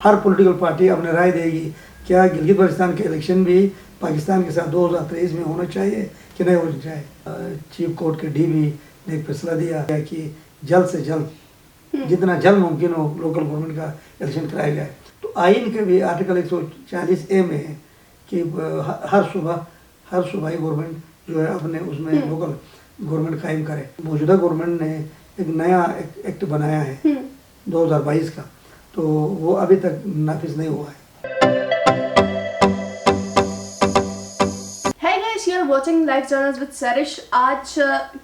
हर political party अपने राय देगी क्या गिलगित बल्तिस्तान के इलेक्शन भी पाकिस्तान के साथ 2023 में होना चाहिए कि नहीं होना चाहिए। चीफ कोर्ट के डीबी ने एक फैसला दिया है कि जल्द से जल्द जितना जल्द मुमकिन हो लोकल गवर्नमेंट का इलेक्शन कराया जाए। तो आइन के भी आर्टिकल 140A में है कि हर सूबाई गवर्नमेंट जो है अपने उसमें लोकल गवर्नमेंट कायम करे। मौजूदा गवर्नमेंट ने एक नया एक्ट बनाया है 2022 का, तो वो अभी तक नाफिज नहीं हुआ है। You're watching Life Journals with Sarish। आज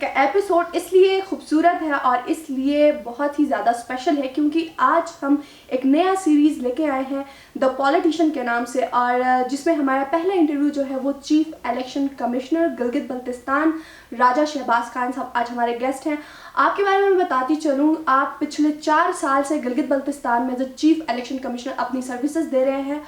का एपिसोड इसलिए खूबसूरत है और इसलिए बहुत ही ज़्यादा स्पेशल है क्योंकि आज हम एक नया सीरीज़ लेके आए हैं द पॉलिटिशियन के नाम से, और जिसमें हमारा पहला इंटरव्यू जो है वो chief election commissioner Gilgit Baltistan Raja Shahbaz Khan साहब आज हमारे गेस्ट हैं। आपके बारे में बताती चलूँ, आप पिछले 4 साल से गिलगित बल्तिस्तान में जो चीफ इलेक्शन कमिश्नर अपनी सर्विसेज दे रहे हैं।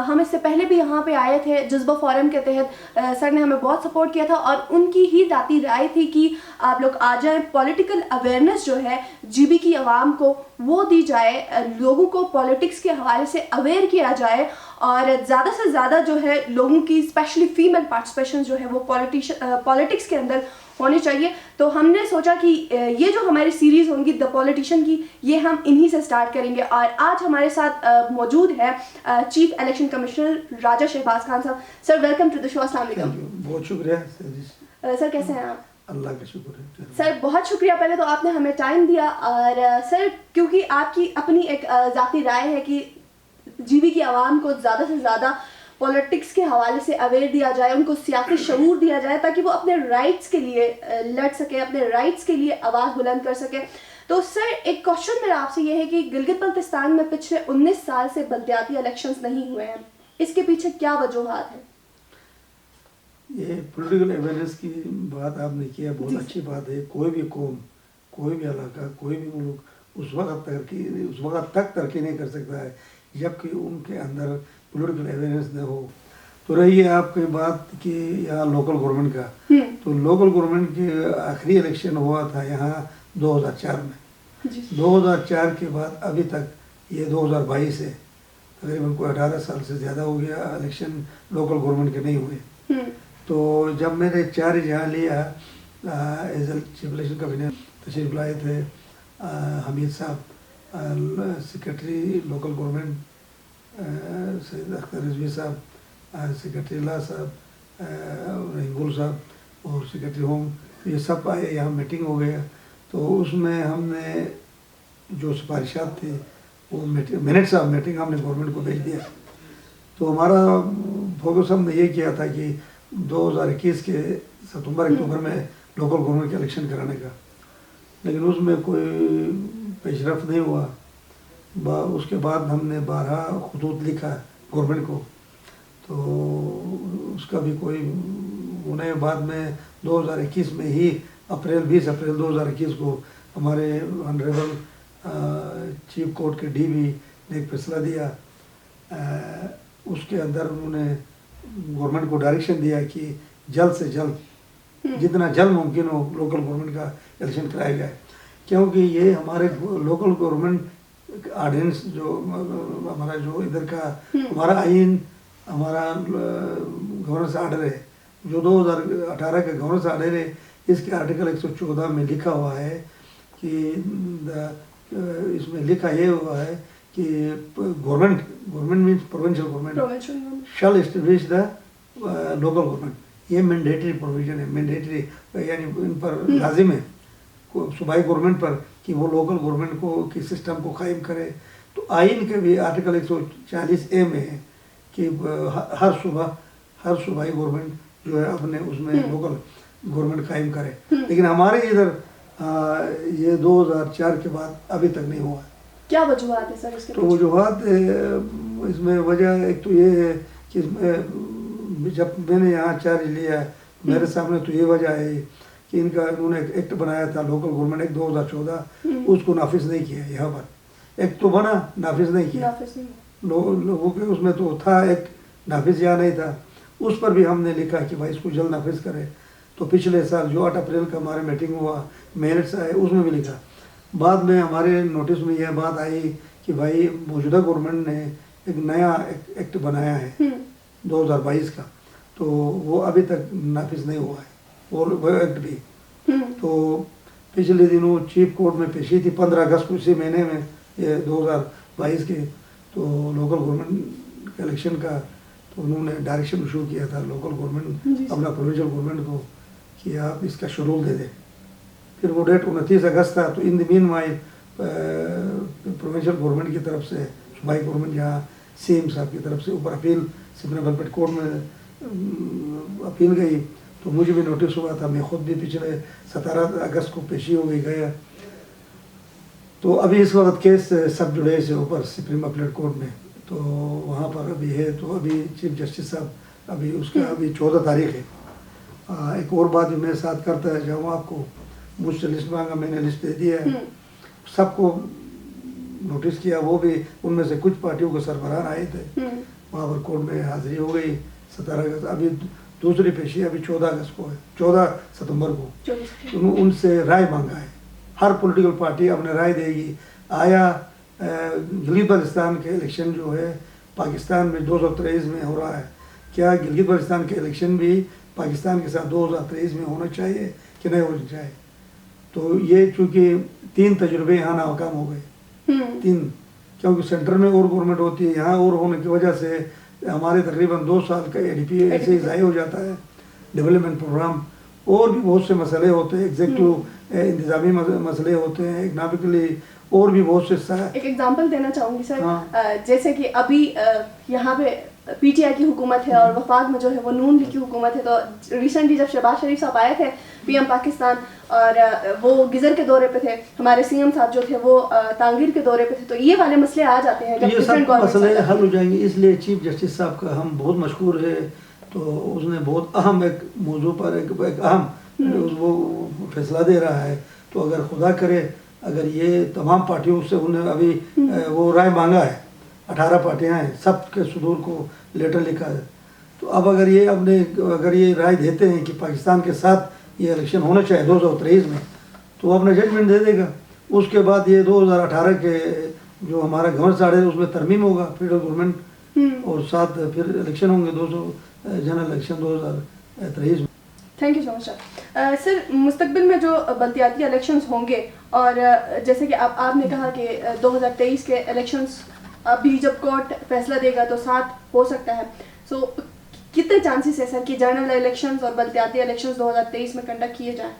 हम इससे पहले भी यहाँ पे आए थे जज्बा फोरम के तहत। सर ने हमें बहुत सपोर्ट किया था और उनकी ही जाती राय थी कि आप लोग आ जाएं, पॉलिटिकल अवेयरनेस जो है जीबी की आवाम को वो दी जाए, लोगों को पॉलिटिक्स के हवाले से अवेयर किया जाए और ज़्यादा से ज़्यादा जो है लोगों की स्पेशली फीमेल पार्टिसिपेशन जो है वो पॉलिटिक्स के अंदर होनी चाहिए। तो हमने सोचा कि ये जो हमारी सीरीज़ होंगी द पॉलिटिशियन की, ये हम इन्हीं से स्टार्ट करेंगे। और आज हमारे साथ मौजूद है chief election commissioner Raja Shahbaz Khan साहब। Sir welcome to the show. अस्सलाम वालेकुम। बहुत शुक्रिया सर, कैसे हैं आप? अल्लाह का शुक्र है सर, बहुत शुक्रिया पहले तो आपने हमें टाइम दिया। और सर, क्योंकि आपकी अपनी एक ज़ाती राय है कि जीबी की आवाम को ज़्यादा से ज़्यादा पॉलिटिक्स के हवाले से अवेयर दिया जाए, उनको सियासी शऊर दिया जाए ताकि वो अपने राइट्स के लिए लड़ सके, अपने राइट्स के लिए आवाज़ बुलंद कर सके। तो सर, एक क्वेश्चन मेरा आपसे ये है कि गिलगित बल्तिस्तान में पिछले 19 साल से बल्दियाती इलेक्शंस नहीं हुए हैं, इसके पीछे क्या वजूहात है? ये पॉलिटिकल अवेयरनेस की बात आपने किया, बहुत अच्छी बात है। कोई भी कौम, कोई भी इलाका, कोई भी मुल्क उस वक्त तक तरक्की नहीं कर सकता है जबकि उनके अंदर पॉलिटिकल अवेयरनेस न हो। तो रही है आपकी बात कि यहाँ लोकल गवर्नमेंट का, तो लोकल गवर्नमेंट के आखिरी इलेक्शन हुआ था यहाँ 2004 में। 2004 के बाद अभी तक ये 2022 है, तकरीबन कोई 18 साल से ज़्यादा हो गया इलेक्शन लोकल गवर्नमेंट के नहीं हुए। तो जब मैंने चार्ज यहाँ लिया as a chief election commissioner, तशरीफ लाए थे हमीद साहब, secretary local government Syed Akhtar Rizvi साहब, सेक्रेटरी ला साहब, रहीमगुल साहब और सेक्रेटरी होम, ये सब आए, यहाँ मीटिंग हो गया। तो उसमें हमने जो सिफारिशात थी वो मिनट्स ऑफ मीटिंग हमने गवर्नमेंट को भेज दिया। तो हमारा फोकस हमने ये किया था कि 2021 के सितंबर-अक्टूबर में लोकल गवर्नमेंट के इलेक्शन कराने का, लेकिन उसमें कोई पेशरफ नहीं हुआ। उसके बाद हमने 12 खतूत लिखा गवर्नमेंट को, तो उसका भी कोई उन्हें बाद में 2021 में ही 20 अप्रैल 2021 को हमारे ऑनरेबल चीफ कोर्ट के डीबी ने एक फैसला दिया। उसके अंदर उन्होंने गवर्नमेंट को डायरेक्शन दिया कि जल्द से जल्द जितना जल्द मुमकिन हो लोकल गवर्नमेंट का इलेक्शन कराया जाए, क्योंकि ये हमारे लोकल गवर्नमेंट ऑर्डिनेंस जो हमारा जो इधर का हमारा आइन, हमारा गवर्नेंस आर्डर है जो 2018 का गवर्नेंस आर्डर है, इसके आर्टिकल 114 में लिखा हुआ है कि इसमें लिखा ये हुआ है कि government means provincial government shell establish the local government. ये मैंडेटरी प्रोविजन है, मैंडेटरी यानी इन पर लाजिम है सूबाई गवर्नमेंट पर कि वो लोकल गवर्नमेंट को की सिस्टम को कायम करे। तो आइन के भी आर्टिकल 140A में है कि हर सूबाई गवर्नमेंट जो है अपने उसमें लोकल गवर्नमेंट कायम करे। लेकिन हमारे इधर ये 2004 के बाद अभी तक नहीं हुआ। क्या वजूहात है सर इसके? तो वजूहात इसमें वजह एक तो ये है कि इसमें जब मैंने यहाँ चार्ज लिया मेरे सामने तो ये वजह है कि उन्होंने एक एक्ट बनाया था लोकल गवर्नमेंट एक्ट 2014, उसको नाफिज नहीं किया। यहाँ पर एक्ट तो बना, नाफिज नहीं किया। लोगों के उसमें तो था एक्ट, नाफिज यहाँ नहीं था। उस पर भी हमने लिखा कि भाई इसको जल्द नाफिज करें। तो पिछले साल जो 8 अप्रैल का हमारे मीटिंग हुआ, मिनट्स आए, उसमें भी लिखा। बाद में हमारे नोटिस में यह बात आई कि भाई मौजूदा गवर्नमेंट ने एक नया एक्ट बनाया है 2022 का, तो वो अभी तक नाफिज नहीं हुआ है और वो एक्ट भी। तो पिछले दिनों चीफ कोर्ट में पेशी थी 15 अगस्त को, इसी महीने में, ये 2022 के, तो लोकल गवर्नमेंट इलेक्शन का, तो उन्होंने डायरेक्शन इशू किया था लोकल गवर्नमेंट अपना प्रोविंशियल गवर्नमेंट को कि आप इसका शेड्यूल दे दें। फिर वो डेट 29 अगस्त था। तो in the mean while provincial government की तरफ से, सूबाई गवर्नमेंट यहाँ सीएम साहब की तरफ से ऊपर अपील सुप्रीम कोर्ट कोर्ट में अपील गई, तो मुझे भी नोटिस हुआ था, मैं खुद भी पिछले 17 अगस्त को पेशी हो गया। तो अभी इस वक्त केस सब जुड़े से ऊपर सुप्रीम अपीलेट कोर्ट में, तो वहाँ पर अभी है। तो अभी चीफ जस्टिस साहब अभी उसका अभी 14 तारीख है। एक और बात जो मेरे साथ करता है, जब आपको मुझसे लिस्ट मांगा, मैंने लिस्ट दे दिया है, सबको नोटिस किया, वो भी उनमें से कुछ पार्टियों के सरबराह आए थे, वहाँ पर कोर्ट में हाजिरी हो गई 17 अगस्त। अभी दूसरी पेशी अभी 14 अगस्त को है, 14 सितंबर को। तो उनसे राय मांगा है, हर पॉलिटिकल पार्टी अपने राय देगी। आया गिलगित बल्तिस्तान के इलेक्शन जो है पाकिस्तान में 2023 में हो रहा है, क्या गिलगित बल्तिस्तान के इलेक्शन भी पाकिस्तान के साथ 2023 में होना चाहिए कि नहीं होना चाहिए? तो ये चूँकि 3 तजुर्बे यहाँ नाकाम हो गए, 3, क्योंकि सेंटर में और गवर्नमेंट होती है, यहाँ और होने की वजह से हमारे तकरीबन 2 साल का ADP ऐसे ही ज़ाय हो जाता है। डेवलपमेंट प्रोग्राम और भी बहुत से मसले होते हैं, एग्जेक्टिव इंतजामी मसले होते हैं, इकनॉमिकली और भी बहुत से। एक एग्जांपल देना चाहूँगी सर। जैसे कि अभी यहाँ पे PTI की हुकूमत है और वफाक में जो है वो नून लीग की हुकूमत है। तो रिसेंटली जब शहबाज शरीफ साहब आए थे PM पाकिस्तान, और वो गिजर के दौरे पे थे, हमारे CM साहब जो थे वो तांगीर के दौरे पे थे, तो ये वाले मसले आ जाते हैं, ये सब मसले हल हो जाएंगे। इसलिए चीफ जस्टिस साहब का हम बहुत मशहूर है, तो उसने बहुत अहम एक मौजू पर एक अहम वो फैसला दे रहा है। तो अगर खुदा करे, अगर ये तमाम पार्टियों से उन्हें अभी वो राय मांगा है, 18 पार्टियां हैं, सब के सुदूर को लेटर लिखा है। तो अब अगर ये राय देते हैं कि पाकिस्तान के साथ ये इलेक्शन होना चाहिए 2023 में, तो वो अपना जजमेंट दे देगा। उसके बाद ये 2018 के जो हमारा गवर्नर साढ़े उसमें तरमीम होगा फेडरल गवर्नमेंट, और साथ फिर इलेक्शन होंगे 200 जनरल इलेक्शन 2023 में। Thank you so much sir. मुस्तकबिल में जो बल्दियाती इलेक्शंस होंगे, और जैसे कि आपने कहा कि 2023 के इलेक्शंस अभी जब कोर्ट फैसला देगा तो 7 हो सकता है, सो कितने चांसेस है सर कि जनरल इलेक्शंस और बल्दियाती इलेक्शंस 2023 में कंडक्ट किए जाएं?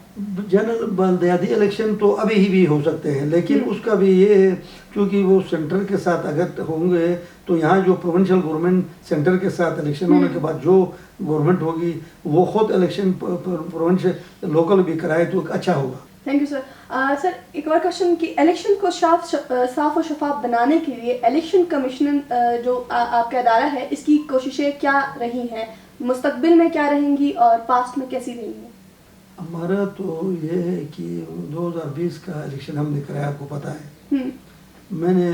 जनरल बल्दियाती इलेक्शन तो अभी ही भी हो सकते हैं, लेकिन उसका भी ये है क्योंकि वो सेंटर के साथ अगर होंगे तो यहाँ जो प्रोविंशियल गवर्नमेंट सेंटर के साथ इलेक्शन होने के बाद जो गवर्नमेंट होगी वो खुद इलेक्शन प्रोविंशियल लोकल भी कराए तो अच्छा होगा। Thank you sir. सर एक और क्वेश्चन कि इलेक्शन को साफ और शफाफ बनाने के लिए इलेक्शन कमीशन जो आपका अदारा है, इसकी कोशिशें क्या रही हैं, मुस्तकबिल में क्या रहेंगी और पास्ट में कैसी रही हैं? हमारा तो ये है कि 2020 का इलेक्शन हमने कराया, आपको पता है। मैंने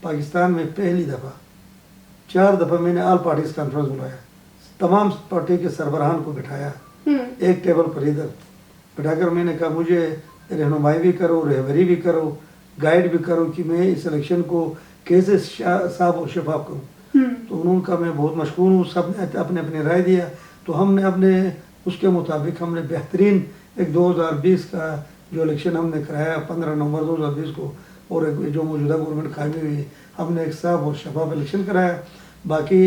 पाकिस्तान में पहली दफ़ा 4 दफ़ा मैंने ऑल पार्टीज कॉन्फ्रेंस बुलाया, तमाम पार्टी के सरबराहान को बिठाया एक टेबल पर इधर बिठाकर मैंने कहा मुझे रहनुमाई भी करो, रहबरी भी करो, गाइड भी करो कि मैं इस इलेक्शन को कैसे साफ और शफाफ करूँ। तो उन्होंने कहा मैं बहुत मशहूर हूँ, सब ने अपने अपने राय दिया। तो हमने अपने उसके मुताबिक हमने बेहतरीन एक 2020 का जो इलेक्शन हमने कराया 15 नवंबर 2020 को, और एक जो मौजूदा गवर्नमेंट कायम हुई हमने एक साफ और शफाफ इलेक्शन कराया। बाकी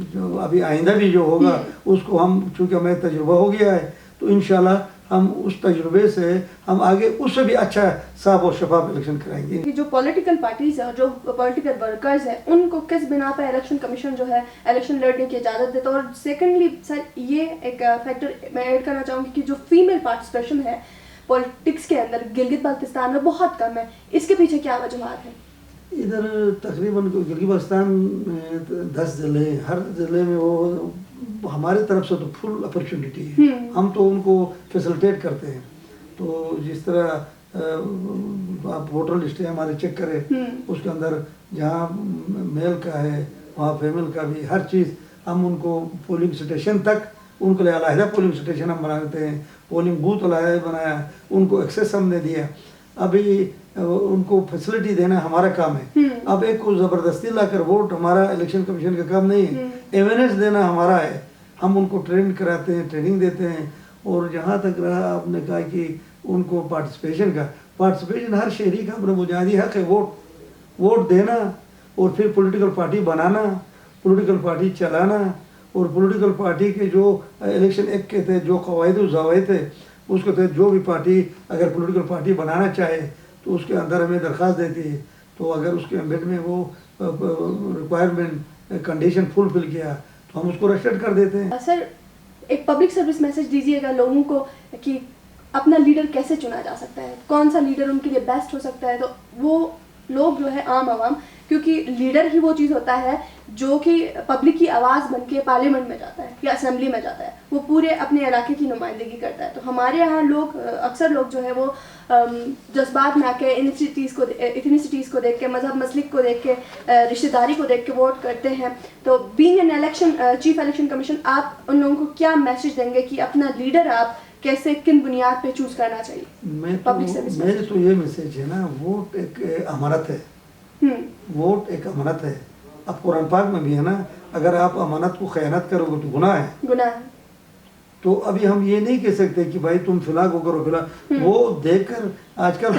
जो अभी आइंदा भी जो होगा उसको हम, चूँकि हमें तजुर्बा हो गया है, तो इंशाल्लाह हम उस तजुर्बे से हम आगे उससे भी अच्छा साफ और शफाफ इलेक्शन कराएंगे। जो पॉलिटिकल पार्टीज है और जो पॉलिटिकल वर्कर्स है, उनको किस बिना पर इलेक्शन कमीशन जो है इलेक्शन लड़ने की इजाज़त देता है? और सेकेंडली सर ये एक फैक्टर मैं ऐड करना चाहूँगी कि जो फीमेल पार्टिसिपेशन है पॉलिटिक्स के अंदर गिलगित बाल्तिस्तान में बहुत कम है, इसके पीछे क्या वजूहत है? इधर तकरीबन गिलगित बाल्तिस्तान में 10 ज़िले, हर ज़िले में वो हमारी तरफ से तो फुल अपॉर्चुनिटी है, हम तो उनको फैसिलिटेट करते हैं। तो जिस तरह आप वोटर लिस्ट है हमारे चेक करें, उसके अंदर जहाँ मेल का है वहाँ फीमेल का भी हर चीज़ हम उनको पोलिंग स्टेशन तक उनके लिए अलहदा पोलिंग स्टेशन हम बना देते हैं, पोलिंग बूथ अलहदा बनाया, उनको एक्सेस हमने दिया। अभी उनको फैसिलिटी देना हमारा काम है। अब एक को ज़बरदस्ती लाकर वोट हमारा इलेक्शन कमीशन का काम नहीं है, अवेयरनेस देना हमारा है। हम उनको ट्रेन कराते हैं, ट्रेनिंग देते हैं। और जहाँ तक रहा आपने कहा कि उनको पार्टिसिपेशन हर शहरी का अपना बुनियादी हक है, वोट देना और फिर पॉलिटिकल पार्टी बनाना, पॉलिटिकल पार्टी चलाना और पॉलिटिकल पार्टी के जो इलेक्शन एक्ट के तहत जो कवायद व ज़वाबित है उसके तहत जो भी पार्टी अगर पॉलिटिकल पार्टी बनाना चाहे तो उसके अंदर हमें दरख्वास्त देती है। तो अगर उसके अम्बेड में वो रिक्वायरमेंट कंडीशन फुलफिल किया तो हम उसको रजिस्टर्ड कर देते हैं। सर, एक पब्लिक सर्विस मैसेज दीजिएगा लोगों को कि अपना लीडर कैसे चुना जा सकता है, कौन सा लीडर उनके लिए बेस्ट हो सकता है। तो वो लोग जो है आम आवाम, क्योंकि लीडर ही वो चीज़ होता है जो कि पब्लिक की आवाज़ बन के पार्लियामेंट में जाता है या असेंबली में जाता है, वो पूरे अपने इलाके की नुमाइंदगी करता है। तो हमारे यहाँ लोग अक्सर लोग जो है वो जज्बात में आके इथनिसिटीज़ को देख के, मजहब मसलिक को देख के, रिश्तेदारी को देख के वोट करते हैं। तो being an election chief election commission, आप उन लोगों को क्या मैसेज देंगे कि अपना लीडर आप कैसे किन बुनियाद पे चूज करना चाहिए? मेरे तो ये मैसेज है ना, वोट एक अमानत है। वोट एक अमानत है। अब कुरान पाक में भी है ना, अगर आप अमानत को खयानत करोगे तो गुनाह है। तो अभी हम ये नहीं कह सकते कि भाई तुम फिलहाल को करो फिलहाल। वो देखकर आजकल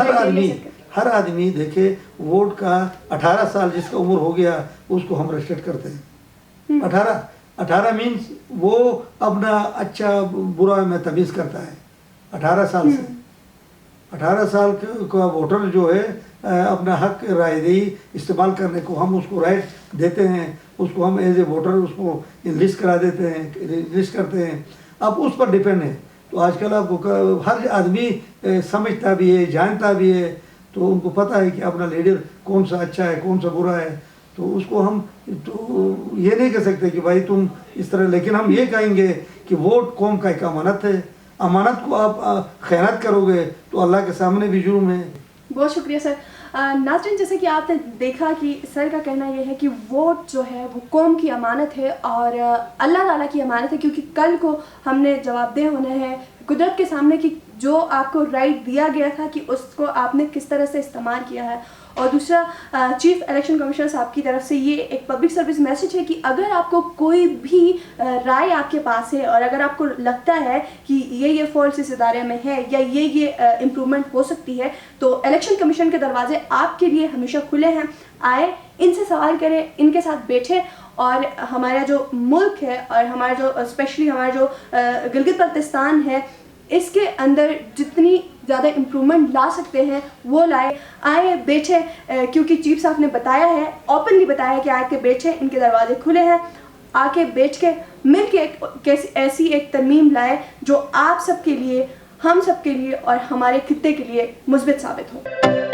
हर आदमी देखे वोट का 18 साल जिसका उम्र हो गया उसको हम रजिस्टर्ड करते हैं। 18 मीन्स वो अपना अच्छा बुरा में तमीज़ करता है 18 साल से। 18 साल का वोटर जो है अपना हक रायदही इस्तेमाल करने को हम उसको राइट देते हैं, उसको हम एज ए वोटर उसको लिस्ट करा देते हैं, लिस्ट करते हैं। अब उस पर डिपेंड है। तो आजकल आपको हर आदमी समझता भी है, जानता भी है, तो उनको पता है कि अपना लीडर कौन सा अच्छा है कौन सा बुरा है। तो उसको हम तो ये नहीं कह सकते कि भाई तुम इस तरह, लेकिन हम ये कहेंगे कि वोट कौम का एक अमानत है। अमानत को आप खयानत करोगे तो अल्लाह के सामने भी जुर्म है। बहुत शुक्रिया सर। नाज़रीन, जैसे कि आपने देखा कि सर का कहना यह है कि वोट जो है वो कौम की अमानत है और अल्लाह ताला की अमानत है, क्योंकि कल को हमने जवाबदेह होना है कुदरत के सामने कि जो आपको राइट दिया गया था कि उसको आपने किस तरह से इस्तेमाल किया है। और दूसरा, चीफ इलेक्शन कमिश्नर साहब की तरफ से ये एक पब्लिक सर्विस मैसेज है कि अगर आपको कोई भी राय आपके पास है और अगर आपको लगता है कि ये फॉल्ट इस इदारे में है या ये इम्प्रूवमेंट हो सकती है, तो इलेक्शन कमीशन के दरवाजे आपके लिए हमेशा खुले हैं। आए, इनसे सवाल करें, इनके साथ बैठे और हमारा जो मुल्क है और हमारा जो स्पेशली हमारा जो गिलगित बल्तिस्तान है, इसके अंदर जितनी ज़्यादा इम्प्रूवमेंट ला सकते हैं वो लाए। आए, बैठे, क्योंकि चीफ साहब ने बताया है, ओपनली बताया है कि आके बैठे, इनके दरवाजे खुले हैं। आके बैठ के मिल के ऐसी एक तरमीम लाए जो आप सबके लिए, हम सबके लिए और हमारे खित्ते के लिए मुस्बित साबित हो।